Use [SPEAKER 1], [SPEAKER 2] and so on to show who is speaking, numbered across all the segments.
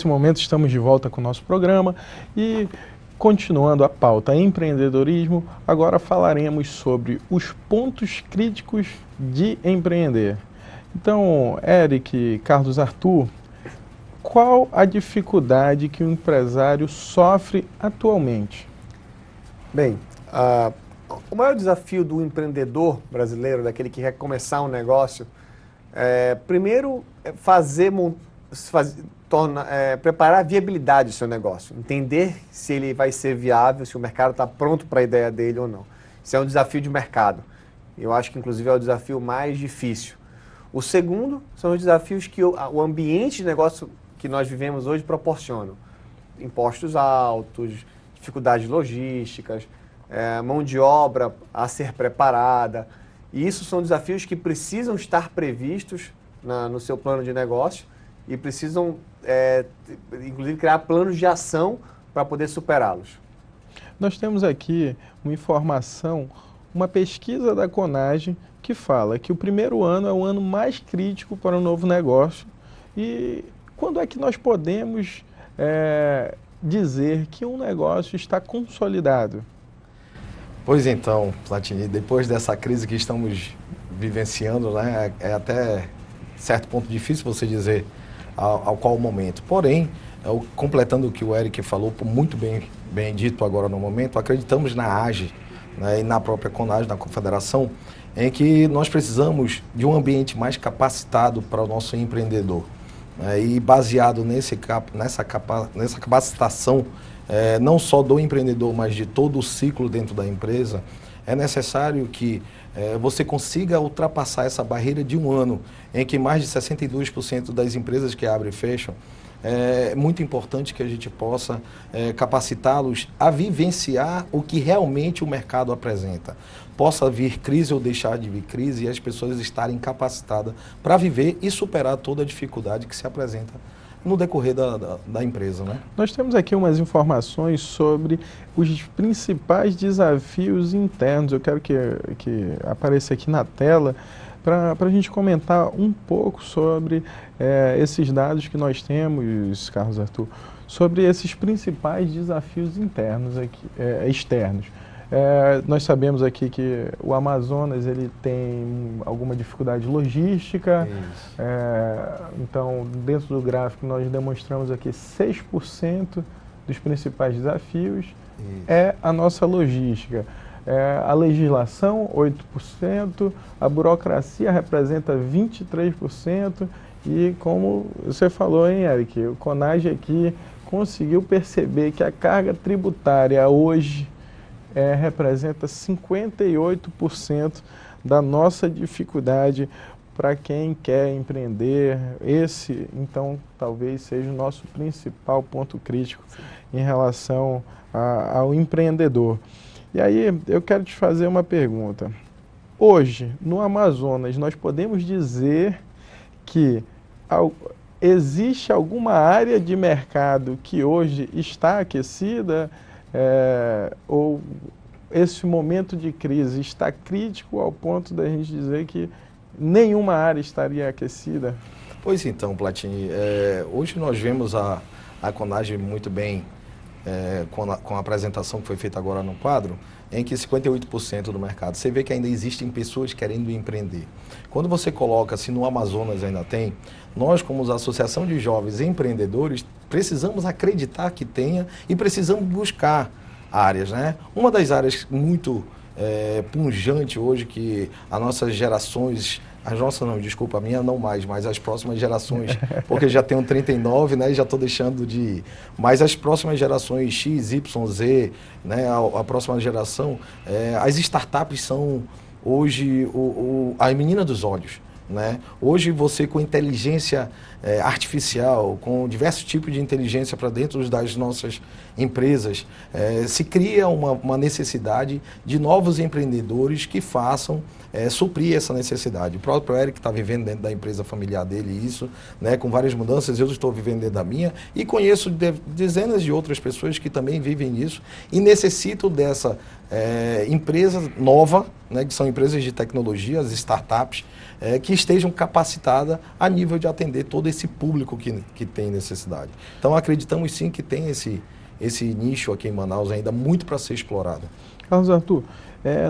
[SPEAKER 1] nesse momento estamos de volta com o nosso programa e continuando a pauta empreendedorismo, agora falaremos sobre os pontos críticos de empreender. Então, Eric, Carlos Arthur, qual a dificuldade que o empresário sofre atualmente?
[SPEAKER 2] Bem, o maior desafio do empreendedor brasileiro, daquele que quer começar um negócio, primeiro preparar a viabilidade do seu negócio, entender se ele vai ser viável, se o mercado está pronto para a ideia dele ou não. Isso é um desafio de mercado. Eu acho que, inclusive, é o desafio mais difícil. O segundo são os desafios que o ambiente de negócio que nós vivemos hoje proporciona. Impostos altos, dificuldades logísticas, mão de obra a ser preparada. E isso são desafios que precisam estar previstos no seu plano de negócio e precisam, inclusive, criar planos de ação para poder superá-los.
[SPEAKER 1] Nós temos aqui uma informação, uma pesquisa da Conage que fala que o primeiro ano é o ano mais crítico para um novo negócio. E quando é que nós podemos dizer que um negócio está consolidado?
[SPEAKER 3] Pois então, Platini, depois dessa crise que estamos vivenciando, né, é até certo ponto difícil você dizer ao qual momento. Porém, completando o que o Eric falou, muito bem dito agora no momento, acreditamos na AGE, né, e na própria Conage, na Confederação, em que nós precisamos de um ambiente mais capacitado para o nosso empreendedor. E baseado nessa capacitação, não só do empreendedor, mas de todo o ciclo dentro da empresa, é necessário que você consiga ultrapassar essa barreira de um ano, em que mais de 62% das empresas que abrem e fecham. É muito importante que a gente possa capacitá-los a vivenciar o que realmente o mercado apresenta. Possa vir crise ou deixar de vir crise e as pessoas estarem capacitadas para viver e superar toda a dificuldade que se apresenta no decorrer da empresa, né? Nós
[SPEAKER 1] temos aqui umas informações sobre os principais desafios internos. Eu quero que apareça aqui na tela para a gente comentar um pouco sobre esses dados que nós temos, Carlos Arthur, sobre esses principais desafios internos aqui, externos. Nós sabemos aqui que o Amazonas ele tem alguma dificuldade logística, então dentro do gráfico nós demonstramos aqui 6% dos principais desafios é a nossa logística. A legislação, 8%, a burocracia representa 23% e como você falou, hein, Eric, o Conage aqui conseguiu perceber que a carga tributária hoje representa 58% da nossa dificuldade para quem quer empreender. Esse, então, talvez seja o nosso principal ponto crítico em relação ao empreendedor. E aí, eu quero te fazer uma pergunta. Hoje, no Amazonas, nós podemos dizer que existe alguma área de mercado que hoje está aquecida? Ou esse momento de crise está crítico ao ponto da gente dizer que nenhuma área estaria aquecida?
[SPEAKER 3] Pois então, Platini, hoje nós vemos a Conage muito bem com a apresentação que foi feita agora no quadro, em que 58% do mercado, você vê que ainda existem pessoas querendo empreender. Quando você coloca, se no Amazonas ainda tem, nós como Associação de Jovens Empreendedores, precisamos acreditar que tenha e precisamos buscar áreas, né? Uma das áreas muito pungente hoje que as nossas gerações, a minha não mais, mas as próximas gerações, porque já tenho 39, né, e já estou deixando de ir. Mas as próximas gerações X, Y, Z, né, a próxima geração, as startups são hoje a menina dos olhos. Né? Hoje você com inteligência artificial, com diversos tipos de inteligência para dentro das nossas empresas, se cria uma necessidade de novos empreendedores que façam suprir essa necessidade. O próprio Eric está vivendo dentro da empresa familiar dele isso, né, com várias mudanças, eu estou vivendo dentro da minha e conheço dezenas de outras pessoas que também vivem isso e necessitam empresa nova, né, que são empresas de tecnologia, as startups, que estejam capacitadas a nível de atender todo esse público que tem necessidade. Então, acreditamos sim que tem esse nicho aqui em Manaus ainda muito para ser explorado.
[SPEAKER 1] Carlos Arthur,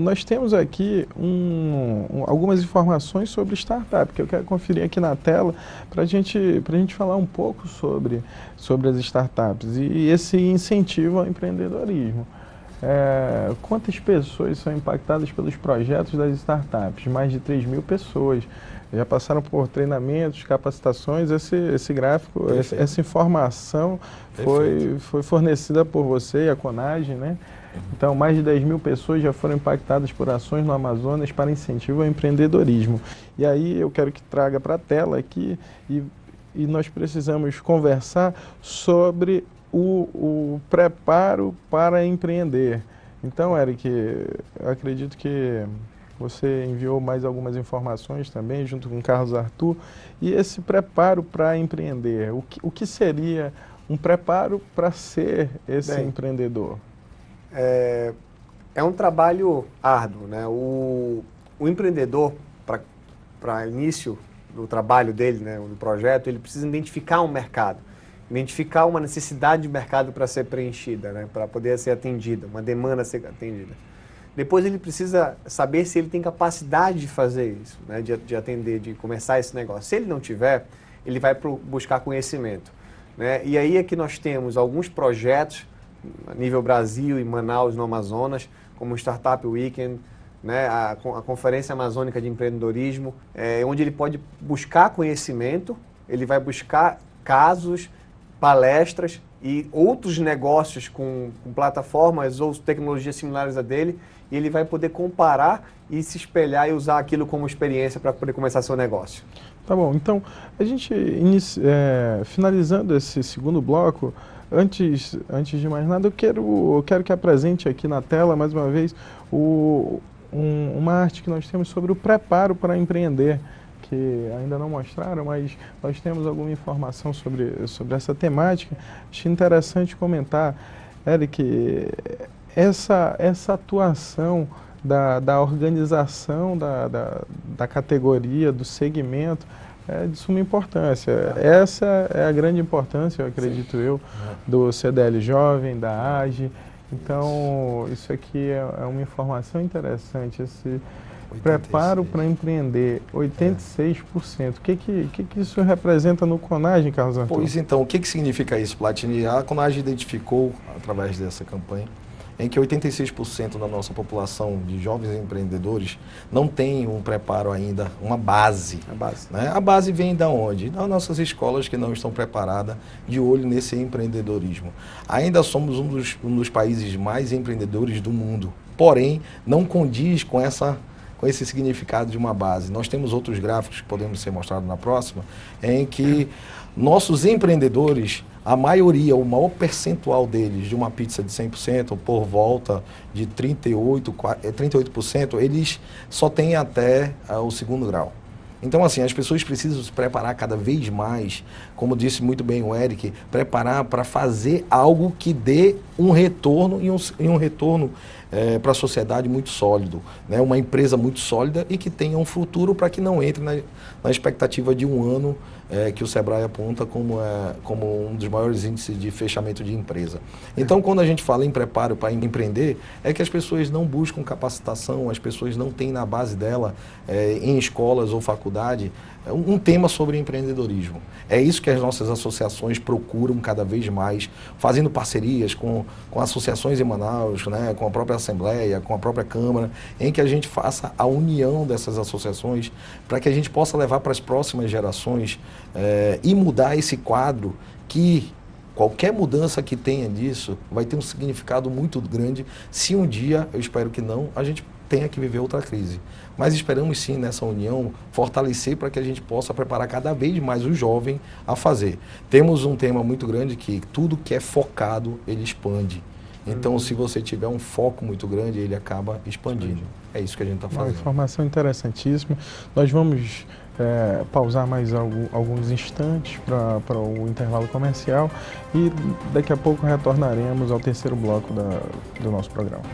[SPEAKER 1] nós temos aqui algumas informações sobre startup, que eu quero conferir aqui na tela para a gente falar um pouco sobre as startups e esse incentivo ao empreendedorismo. Quantas pessoas são impactadas pelos projetos das startups? Mais de 3.000 pessoas. Já passaram por treinamentos, capacitações. Esse gráfico, essa informação foi fornecida por você e a Conagem, né? Então, mais de 10.000 pessoas já foram impactadas por ações no Amazonas para incentivo ao empreendedorismo. E aí eu quero que traga para a tela aqui e nós precisamos conversar sobre o preparo para empreender. Então, Eric, eu acredito que você enviou mais algumas informações também, junto com o Carlos Arthur. E esse preparo para empreender, o que seria um preparo para ser esse empreendedor?
[SPEAKER 2] É um trabalho árduo, né? O empreendedor, para início do trabalho dele, né, do projeto, ele precisa identificar um mercado, identificar uma necessidade de mercado para ser preenchida, né, para poder ser atendida, uma demanda a ser atendida. Depois ele precisa saber se ele tem capacidade de fazer isso, né, de atender, de começar esse negócio. Se ele não tiver, ele vai buscar conhecimento, né? E aí é que nós temos alguns projetos a nível Brasil e Manaus, no Amazonas, como o Startup Weekend, né, a Conferência Amazônica de Empreendedorismo, onde ele pode buscar conhecimento, ele vai buscar casos, palestras e outros negócios com plataformas ou tecnologias similares a dele, e ele vai poder comparar e se espelhar e usar aquilo como experiência para poder começar seu negócio.
[SPEAKER 1] Tá bom, então a gente finalizando esse segundo bloco, antes de mais nada, eu quero que apresente aqui na tela, mais uma vez, uma arte que nós temos sobre o preparo para empreender, que ainda não mostraram, mas nós temos alguma informação sobre essa temática. Acho interessante comentar, Eric, essa atuação da organização da categoria, do segmento, é de suma importância. Essa é a grande importância, eu acredito do CDL Jovem, da AGE. Então, isso aqui é uma informação interessante, esse 86. Preparo para empreender, 86%. O que isso representa no Conagem, Carlos Arthur?
[SPEAKER 3] Pois então, o que significa isso, Platini? A Conagem identificou, através dessa campanha, em que 86% da nossa população de jovens empreendedores não tem um preparo ainda, uma base. Né? A base vem da onde? Das nossas escolas que não estão preparadas de olho nesse empreendedorismo. Ainda somos um dos países mais empreendedores do mundo, porém não condiz com esse significado de uma base. Nós temos outros gráficos que podemos ser mostrados na próxima, em que nossos empreendedores, a maioria, o maior percentual deles, de uma pizza de 100%, por volta de 38%, eles só têm até o segundo grau. Então, assim, as pessoas precisam se preparar cada vez mais, como disse muito bem o Eric, preparar para fazer algo que dê um retorno e um retorno para a sociedade muito sólido, né? Uma empresa muito sólida e que tenha um futuro para que não entre na expectativa de um ano que o Sebrae aponta como um dos maiores índices de fechamento de empresa. Então, quando a gente fala em preparo para empreender, é que as pessoas não buscam capacitação, as pessoas não têm na base dela, em escolas ou faculdade, um tema sobre empreendedorismo. É isso que as nossas associações procuram cada vez mais, fazendo parcerias com associações em Manaus, né, com a própria Assembleia, com a própria Câmara, em que a gente faça a união dessas associações para que a gente possa levar para as próximas gerações e mudar esse quadro que qualquer mudança que tenha disso vai ter um significado muito grande se um dia, eu espero que não, a gente tenha que viver outra crise. Mas esperamos sim nessa união fortalecer para que a gente possa preparar cada vez mais o jovem a fazer. Temos um tema muito grande que tudo que é focado, ele expande. Então, se você tiver um foco muito grande, ele acaba expandindo. É isso que a gente está fazendo.
[SPEAKER 1] Uma informação interessantíssima. Nós vamos pausar mais alguns instantes para o intervalo comercial e daqui a pouco retornaremos ao terceiro bloco do nosso programa.